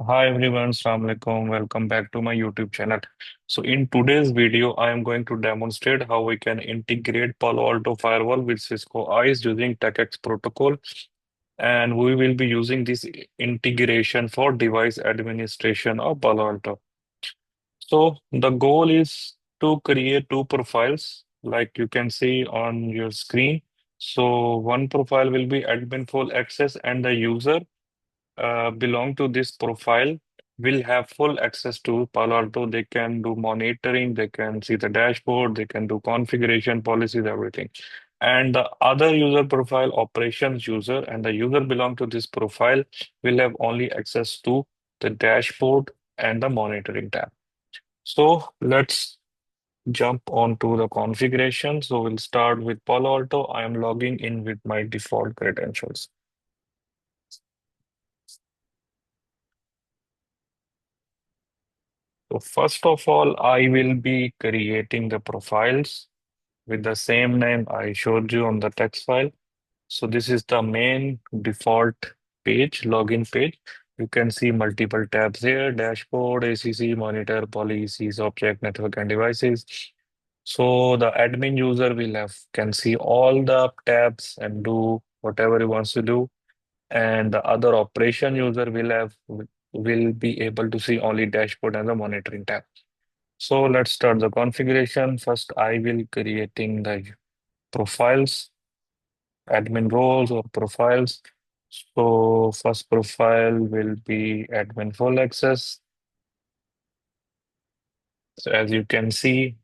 Hi everyone, Assalamu alaikum. Welcome back to my YouTube channel. So in today's video, I am going to demonstrate how we can integrate Palo Alto Firewall with Cisco ISE using TACACS protocol. And we will be using this integration for device administration of Palo Alto. So the goal is to create two profiles like you can see on your screen. So one profile will be admin full access and the user belong to this profile will have full access to Palo Alto. They can do monitoring, they can see the dashboard, they can do configuration policies, everything. And the other user profile, operations user, and the user belong to this profile will have only access to the dashboard and the monitoring tab. So let's jump onto the configuration. So we'll start with Palo Alto. I am logging in with my default credentials. So first of all, I will be creating the profiles with the same name I showed you on the text file. So this is the main default page, login page. You can see multiple tabs here, dashboard, ACC, monitor, policies, object, network, and devices. So the admin user will have can see all the tabs and do whatever he wants to do. And the other operation user will be able to see only dashboard and the monitoring tab. So let's start the configuration. First, I will creating the profiles, admin roles or profiles. So first profile will be admin full access. So as you can see,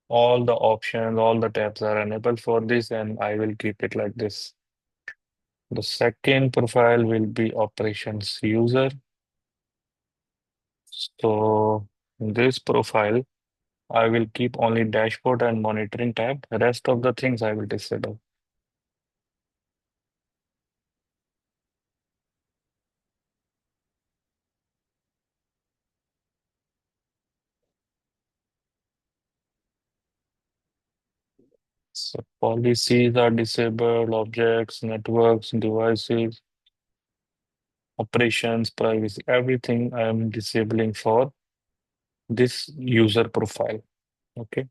all the options, all the tabs are enabled for this, and I will keep it like this. The second profile will be operations user. So in this profile, I will keep only dashboard and monitoring tab. The rest of the things I will disable. So policies are disabled, objects, networks, devices, operations, privacy, everything I am disabling for this user profile. Okay.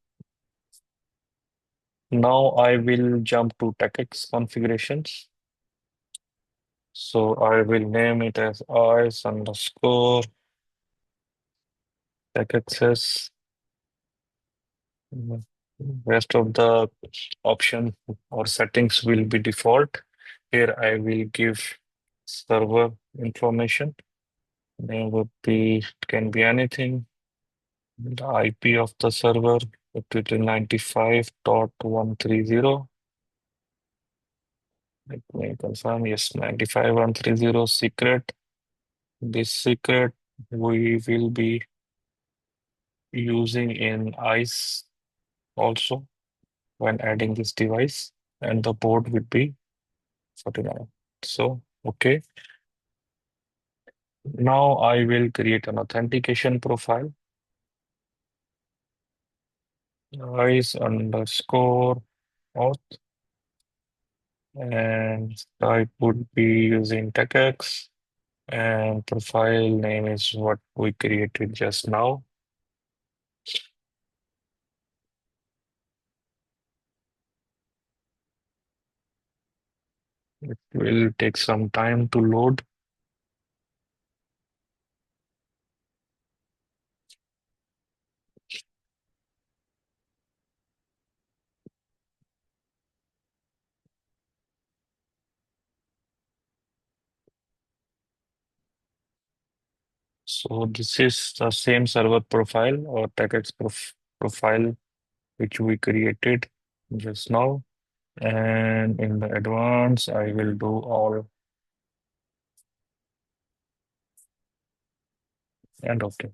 Now I will jump to TACACS configurations. So I will name it as IS underscore TACACS. Rest of the option or settings will be default. Here I will give server information. Name would be, it can be anything. The IP of the server, put it in 95.130. Let me confirm, yes, 95.130 secret. This secret we will be using in ICE also when adding this device, and the port would be 49. So, okay. Now I will create an authentication profile. ICE underscore auth, and type would be using TechX, and profile name is what we created just now. It will take some time to load. So this is the same server profile or profile which we created just now. And in the advanced, I will do all and okay.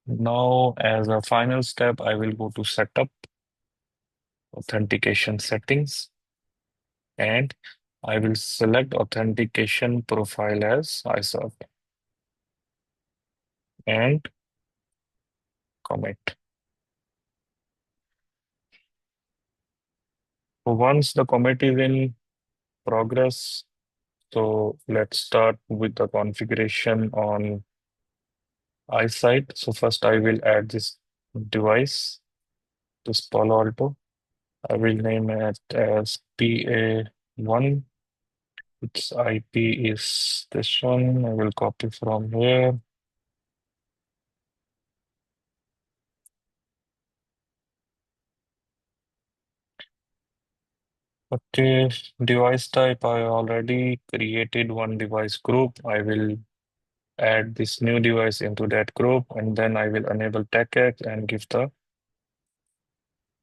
Now, as a final step, I will go to setup, authentication settings, and I will select authentication profile as ISAP and commit. Once the commit is in progress, So let's start with the configuration on ISE side. So first I will add this device, this Palo Alto. I will name it as PA1. Its IP is this one. I will copy from here. Okay, device type. I already created one device group. I will add this new device into that group, and then I will enable TACACS and give the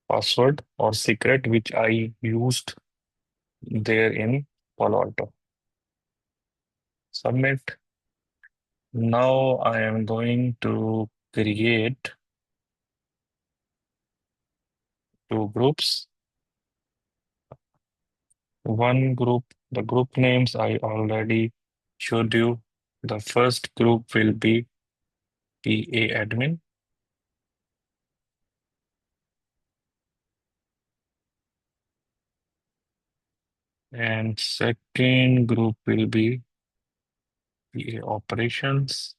password or secret which I used there in Palo Alto. Submit. Now I am going to create two groups. One group, the group names I already showed you. The first group will be PA admin, and second group will be PA operations.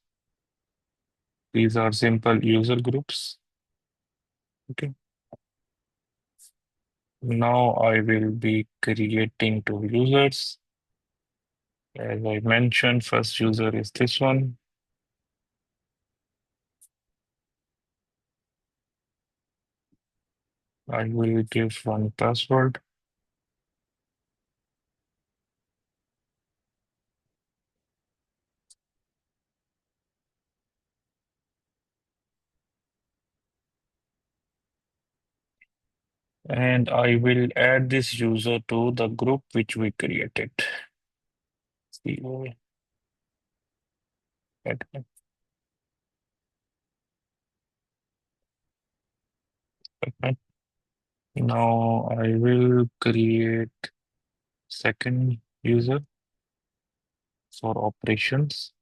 These are simple user groups. Okay. Now I will be creating two users. As I mentioned, first user is this one. I will give one password. And I will add this user to the group which we created. CO admin. Now I will create second user for operations.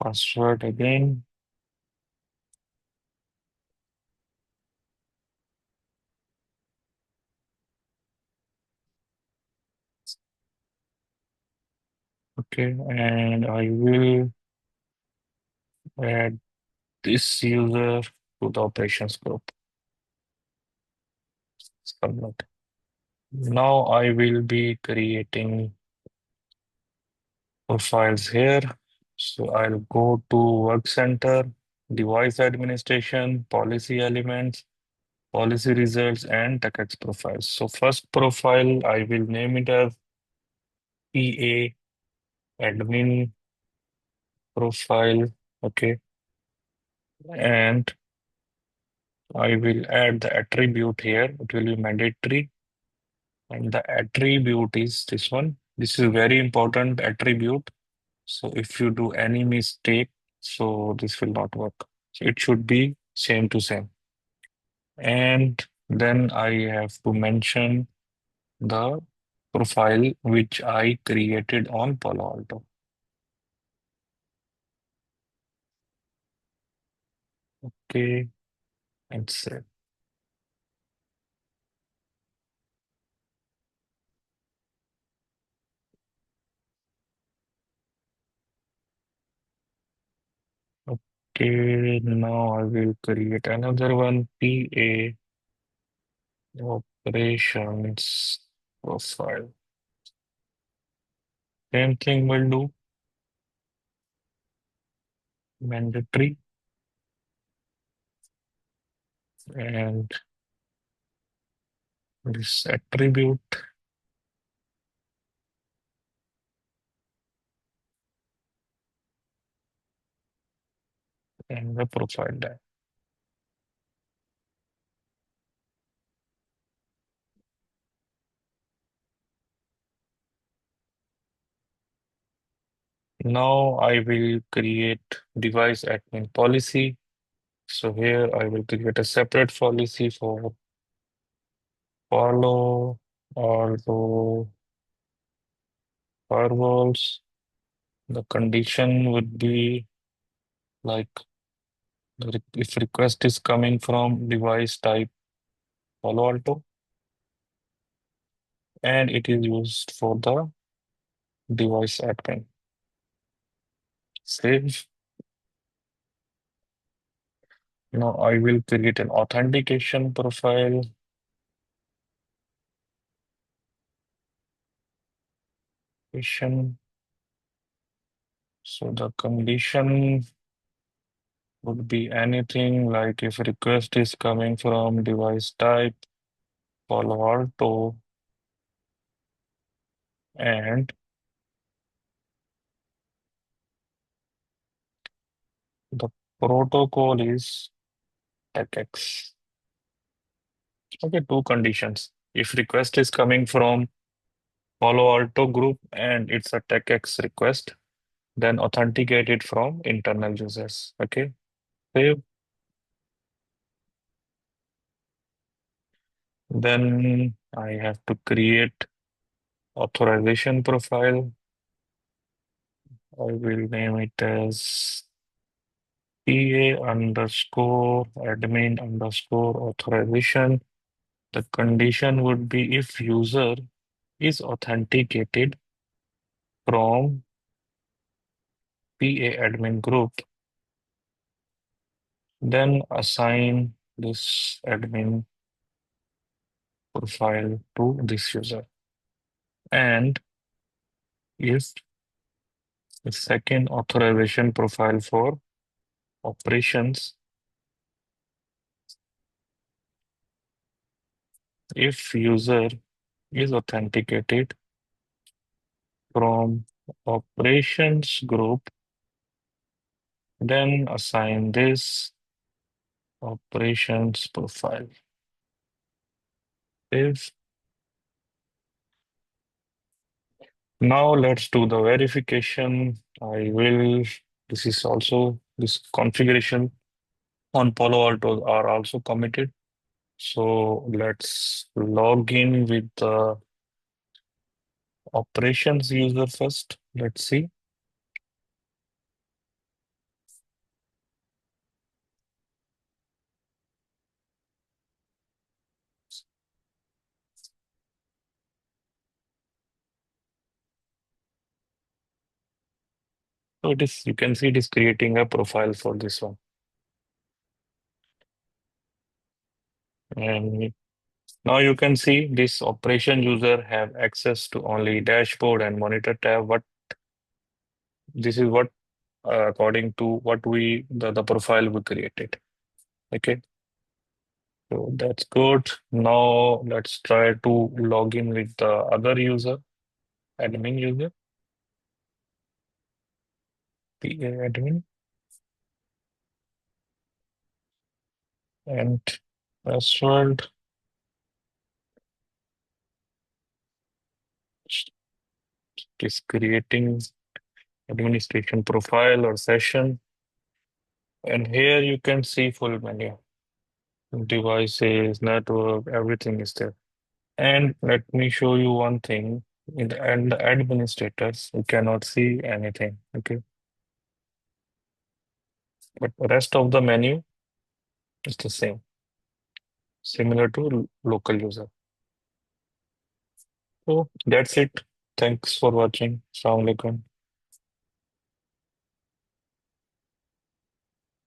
Password again. Okay, and I will add this user to the operations group. Submit. Now I will be creating profiles here. So I'll go to Work Center, Device Administration, Policy Elements, Policy Results, and TACACS Profiles. So first profile, I will name it as PA Admin Profile. Okay. And I will add the attribute here. It will be mandatory. And the attribute is this one. This is a very important attribute. So if you do any mistake, so this will not work. So it should be same to same. And then I have to mention the profile which I created on Palo Alto. Okay, and save. Okay, now I will create another one, PA operations profile. Same thing will do, mandatory, and this attribute and the profile tag. Now I will create device admin policy. So here I will create a separate policy for Palo Alto firewalls. The condition would be like If request is coming from device type Palo Alto and it is used for the device admin. Save. Now I will create an authentication profile. So the condition would be anything like if request is coming from device type Palo Alto and the protocol is TACACS. Okay, two conditions. If request is coming from Palo Alto group and it's a TACACS request, then authenticate it from internal users. Okay, save. Then I have to create authorization profile. I will name it as PA underscore admin underscore authorization. The condition would be if user is authenticated from PA admin group, then assign this admin profile to this user. And if the second authorization profile for operations, if user is authenticated from operations group, then assign this operations profile. If now let's do the verification. This is also this configuration on Palo Alto are also committed. So let's log in with the operations user first. Let's see. So you can see it is creating a profile for this one. And now you can see this operation user have access to only dashboard and monitor tab. What this is what according to what the profile we created. Okay, so that's good. Now let's try to log in with the other user, admin user, PA admin, and password is creating administration profile or session. And here you can see full menu, devices, network, everything is there. And let me show you one thing. In the administrators, you cannot see anything. Okay, but the rest of the menu is the same, similar to local user. So that's it. Thanks for watching. Assalamu alaikum.